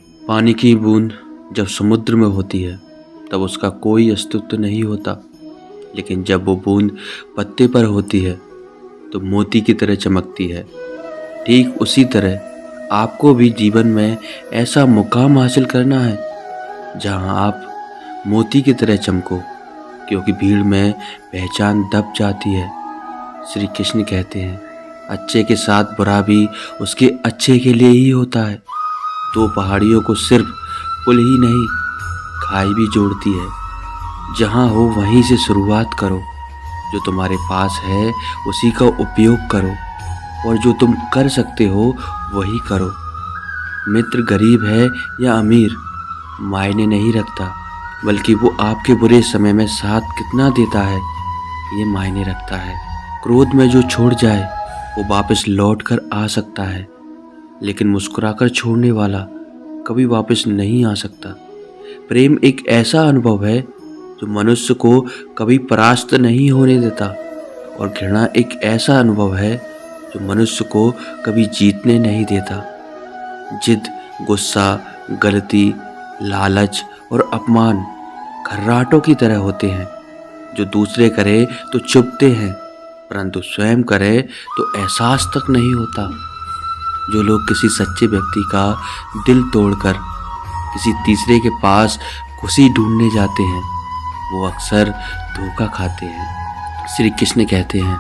पानी की बूंद जब समुद्र में होती है तब उसका कोई अस्तित्व नहीं होता, लेकिन जब वो बूंद पत्ते पर होती है तो मोती की तरह चमकती है। ठीक उसी तरह आपको भी जीवन में ऐसा मुकाम हासिल करना है जहां आप मोती की तरह चमको, क्योंकि भीड़ में पहचान दब जाती है। श्री कृष्ण कहते हैं, अच्छे के साथ बुरा भी उसके अच्छे के लिए ही होता है। दो पहाड़ियों को सिर्फ पुल ही नहीं, खाई भी जोड़ती है। जहाँ हो वहीं से शुरुआत करो। जो तुम्हारे पास है उसी का उपयोग करो, और जो तुम कर सकते हो वही करो। मित्र गरीब है या अमीर मायने नहीं रखता, बल्कि वो आपके बुरे समय में साथ कितना देता है ये मायने रखता है। क्रोध में जो छोड़ जाए वो वापस लौट कर आ सकता है, लेकिन मुस्कुराकर छोड़ने वाला कभी वापस नहीं आ सकता। प्रेम एक ऐसा अनुभव है जो मनुष्य को कभी परास्त नहीं होने देता, और घृणा एक ऐसा अनुभव है जो मनुष्य को कभी जीतने नहीं देता। जिद, गुस्सा, गलती, लालच और अपमान खर्राटों की तरह होते हैं जो दूसरे करे तो चुभते हैं, परंतु स्वयं करे तो एहसास तक नहीं होता। जो लोग किसी सच्चे व्यक्ति का दिल तोड़कर किसी तीसरे के पास खुशी ढूंढने जाते हैं वो अक्सर धोखा खाते हैं। श्री कृष्ण कहते हैं,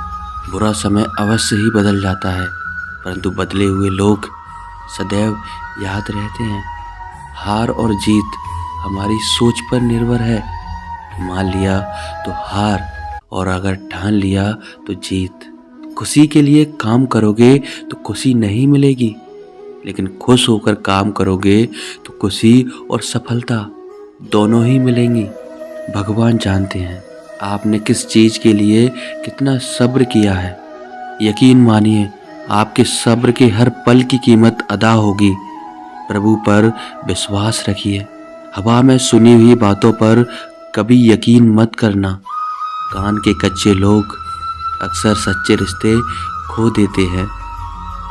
बुरा समय अवश्य ही बदल जाता है, परंतु बदले हुए लोग सदैव याद रहते हैं। हार और जीत हमारी सोच पर निर्भर है। मान लिया तो हार, और अगर ठान लिया तो जीत। खुशी के लिए काम करोगे तो खुशी नहीं मिलेगी, लेकिन खुश होकर काम करोगे तो खुशी और सफलता दोनों ही मिलेंगी। भगवान जानते हैं आपने किस चीज़ के लिए कितना सब्र किया है। यकीन मानिए आपके सब्र के हर पल की कीमत अदा होगी। प्रभु पर विश्वास रखिए। हवा में सुनी हुई बातों पर कभी यकीन मत करना। कान के कच्चे लोग अक्सर सच्चे रिश्ते खो देते हैं।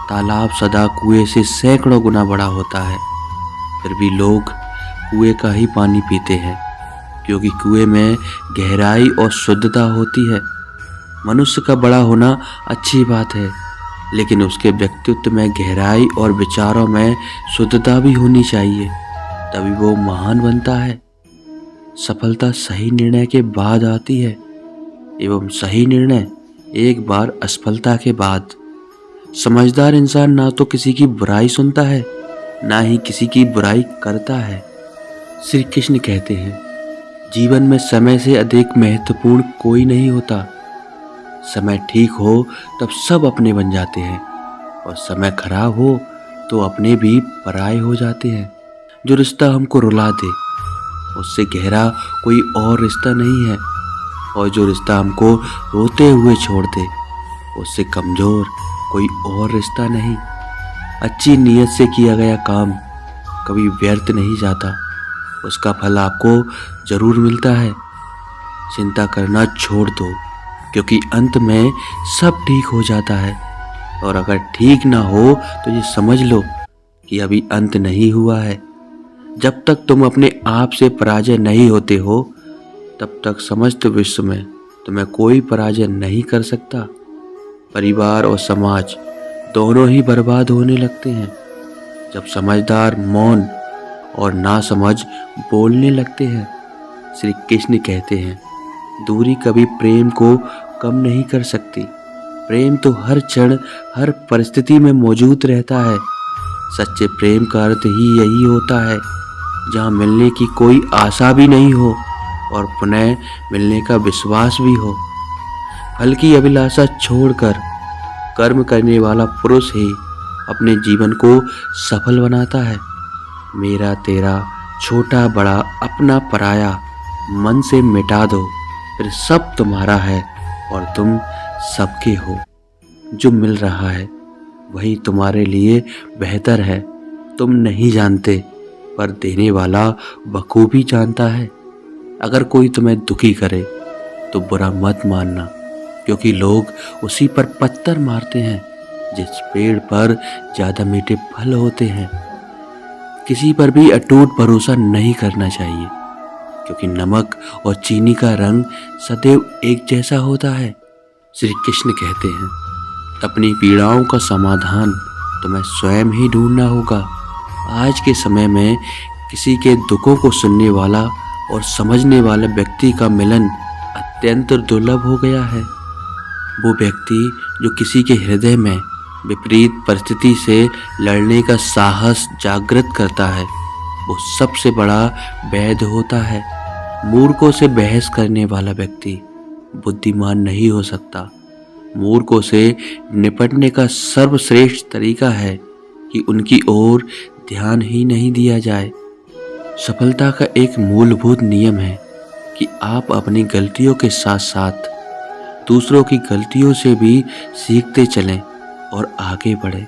तालाब सदा कुएं से सैकड़ों गुना बड़ा होता है, फिर भी लोग कुएं का ही पानी पीते हैं, क्योंकि कुएं में गहराई और शुद्धता होती है। मनुष्य का बड़ा होना अच्छी बात है, लेकिन उसके व्यक्तित्व में गहराई और विचारों में शुद्धता भी होनी चाहिए, तभी वो महान बनता है। सफलता सही निर्णय के बाद आती है, एवं सही निर्णय एक बार असफलता के बाद। समझदार इंसान ना तो किसी की बुराई सुनता है, ना ही किसी की बुराई करता है। श्री कृष्ण कहते हैं, जीवन में समय से अधिक महत्वपूर्ण कोई नहीं होता। समय ठीक हो तब सब अपने बन जाते हैं, और समय खराब हो तो अपने भी पराये हो जाते हैं। जो रिश्ता हमको रुला दे उससे गहरा कोई और रिश्ता नहीं है, और जो रिश्ता हमको रोते हुए छोड़ दे उससे कमज़ोर कोई और रिश्ता नहीं। अच्छी नीयत से किया गया काम कभी व्यर्थ नहीं जाता, उसका फल आपको ज़रूर मिलता है। चिंता करना छोड़ दो, क्योंकि अंत में सब ठीक हो जाता है, और अगर ठीक ना हो तो ये समझ लो कि अभी अंत नहीं हुआ है। जब तक तुम अपने आप से पराजय नहीं होते हो तब तक समस्त विश्व में तुम्हें कोई पराजय नहीं कर सकता। परिवार और समाज दोनों ही बर्बाद होने लगते हैं जब समझदार मौन और नासमझ बोलने लगते हैं। श्री कृष्ण कहते हैं, दूरी कभी प्रेम को कम नहीं कर सकती। प्रेम तो हर क्षण हर परिस्थिति में मौजूद रहता है। सच्चे प्रेम का अर्थ ही यही होता है, जहाँ मिलने की कोई आशा भी नहीं हो और पुनः मिलने का विश्वास भी हो। फल की अभिलाषा छोड़कर कर्म करने वाला पुरुष ही अपने जीवन को सफल बनाता है। मेरा तेरा, छोटा बड़ा, अपना पराया मन से मिटा दो, फिर सब तुम्हारा है और तुम सबके हो। जो मिल रहा है वही तुम्हारे लिए बेहतर है। तुम नहीं जानते, पर देने वाला बखूबी जानता है। अगर कोई तुम्हें दुखी करे तो बुरा मत मानना, क्योंकि लोग उसी पर पत्थर मारते हैं जिस पेड़ पर ज़्यादा मीठे फल होते हैं। किसी पर भी अटूट भरोसा नहीं करना चाहिए, क्योंकि नमक और चीनी का रंग सदैव एक जैसा होता है। श्री कृष्ण कहते हैं, अपनी पीड़ाओं का समाधान तुम्हें स्वयं ही ढूंढना होगा। आज के समय में किसी के दुखों को सुनने वाला और समझने वाला व्यक्ति का मिलन अत्यंत दुर्लभ हो गया है। वो व्यक्ति जो किसी के हृदय में विपरीत परिस्थिति से लड़ने का साहस जागृत करता है, वो सबसे बड़ा वैद्य होता है। मूर्खों से बहस करने वाला व्यक्ति बुद्धिमान नहीं हो सकता। मूर्खों से निपटने का सर्वश्रेष्ठ तरीका है कि उनकी ओर ध्यान ही नहीं दिया जाए। सफलता का एक मूलभूत नियम है कि आप अपनी गलतियों के साथ साथ दूसरों की गलतियों से भी सीखते चलें और आगे बढ़ें।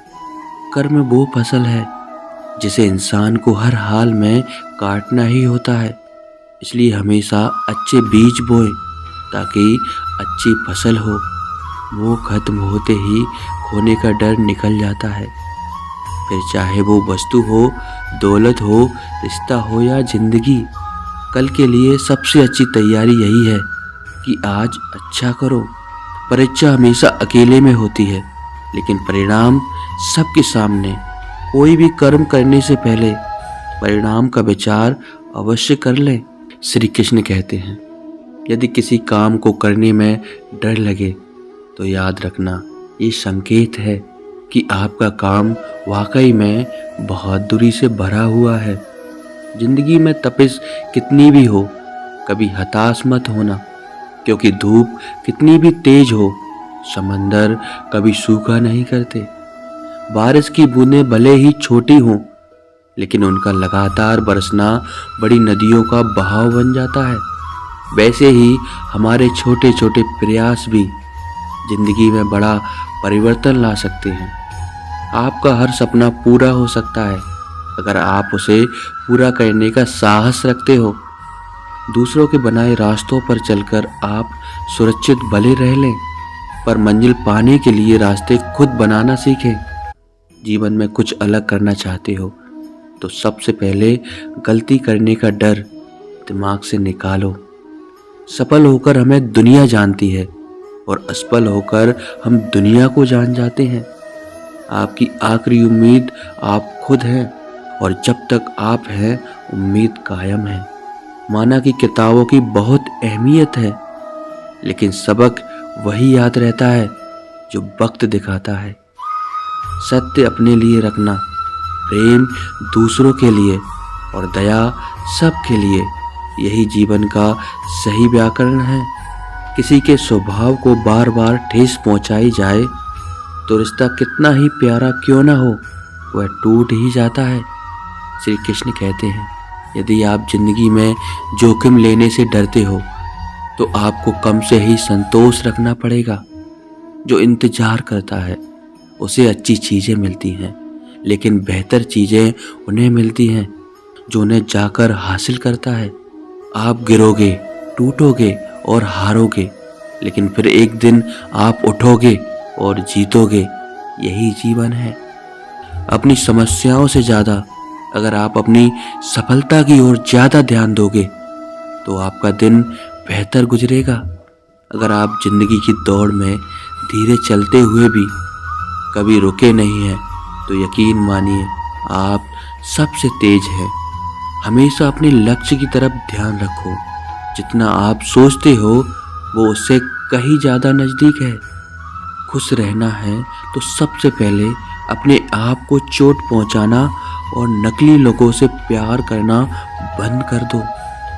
कर्म वो फसल है जिसे इंसान को हर हाल में काटना ही होता है, इसलिए हमेशा अच्छे बीज बोएं ताकि अच्छी फसल हो। वो खत्म होते ही खोने का डर निकल जाता है। फिर चाहे वो वस्तु हो, दौलत हो, रिश्ता हो या जिंदगी, कल के लिए सबसे अच्छी तैयारी यही है कि आज अच्छा करो। परीक्षा हमेशा अकेले में होती है, लेकिन परिणाम सबके सामने। कोई भी कर्म करने से पहले परिणाम का विचार अवश्य कर लें। श्री कृष्ण कहते हैं, यदि किसी काम को करने में डर लगे तो याद रखना ये संकेत है कि आपका काम वाकई में बहादुरी से भरा हुआ है। जिंदगी में तपिश कितनी भी हो, कभी हताश मत होना, क्योंकि धूप कितनी भी तेज हो, समंदर कभी सूखा नहीं करते। बारिश की बूंदें भले ही छोटी हों, लेकिन उनका लगातार बरसना बड़ी नदियों का बहाव बन जाता है। वैसे ही हमारे छोटे छोटे प्रयास भी जिंदगी में बड़ा परिवर्तन ला सकते हैं। आपका हर सपना पूरा हो सकता है अगर आप उसे पूरा करने का साहस रखते हो। दूसरों के बनाए रास्तों पर चलकर आप सुरक्षित भले रह लें, पर मंजिल पाने के लिए रास्ते खुद बनाना सीखें। जीवन में कुछ अलग करना चाहते हो तो सबसे पहले गलती करने का डर दिमाग से निकालो। सफल होकर हमें दुनिया जानती है और असफल होकर हम दुनिया को जान जाते हैं। आपकी आखिरी उम्मीद आप खुद हैं, और जब तक आप हैं उम्मीद कायम है। माना कि किताबों की बहुत अहमियत है, लेकिन सबक वही याद रहता है जो वक्त दिखाता है। सत्य अपने लिए रखना, प्रेम दूसरों के लिए और दया सबके लिए, यही जीवन का सही व्याकरण है। किसी के स्वभाव को बार बार ठेस पहुंचाई जाए तो रिश्ता कितना ही प्यारा क्यों ना हो, वह टूट ही जाता है। श्री कृष्ण कहते हैं, यदि आप जिंदगी में जोखिम लेने से डरते हो तो आपको कम से ही संतोष रखना पड़ेगा। जो इंतजार करता है उसे अच्छी चीज़ें मिलती हैं, लेकिन बेहतर चीज़ें उन्हें मिलती हैं जो उन्हें जाकर हासिल करता है। आप गिरोगे, टूटोगे और हारोगे, लेकिन फिर एक दिन आप उठोगे और जीतोगे। यही जीवन है। अपनी समस्याओं से ज़्यादा अगर आप अपनी सफलता की ओर ज़्यादा ध्यान दोगे तो आपका दिन बेहतर गुजरेगा। अगर आप जिंदगी की दौड़ में धीरे चलते हुए भी कभी रुके नहीं हैं तो यकीन मानिए आप सबसे तेज हैं। हमेशा अपने लक्ष्य की तरफ ध्यान रखो। जितना आप सोचते हो वो उससे कहीं ज़्यादा नज़दीक है। खुश रहना है तो सबसे पहले अपने आप को चोट पहुंचाना और नकली लोगों से प्यार करना बंद कर दो।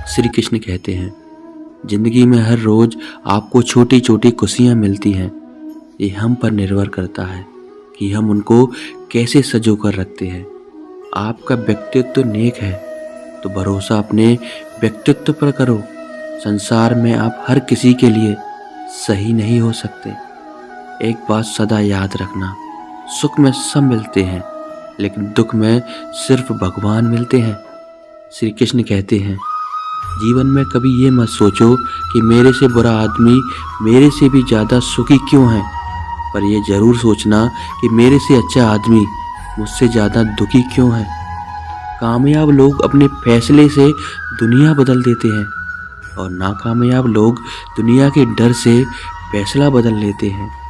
श्री कृष्ण कहते हैं, जिंदगी में हर रोज आपको छोटी छोटी खुशियां मिलती हैं। ये हम पर निर्भर करता है कि हम उनको कैसे सजो कर रखते हैं। आपका व्यक्तित्व नेक है तो भरोसा अपने व्यक्तित्व पर करो। संसार में आप हर किसी के लिए सही नहीं हो सकते। एक बात सदा याद रखना, सुख में सब मिलते हैं लेकिन दुख में सिर्फ भगवान मिलते हैं। श्री कृष्ण कहते हैं, जीवन में कभी ये मत सोचो कि मेरे से बुरा आदमी मेरे से भी ज़्यादा सुखी क्यों है, पर यह ज़रूर सोचना कि मेरे से अच्छा आदमी मुझसे ज़्यादा दुखी क्यों है। कामयाब लोग अपने फैसले से दुनिया बदल देते हैं और नाकामयाब लोग दुनिया के डर से फैसला बदल लेते हैं।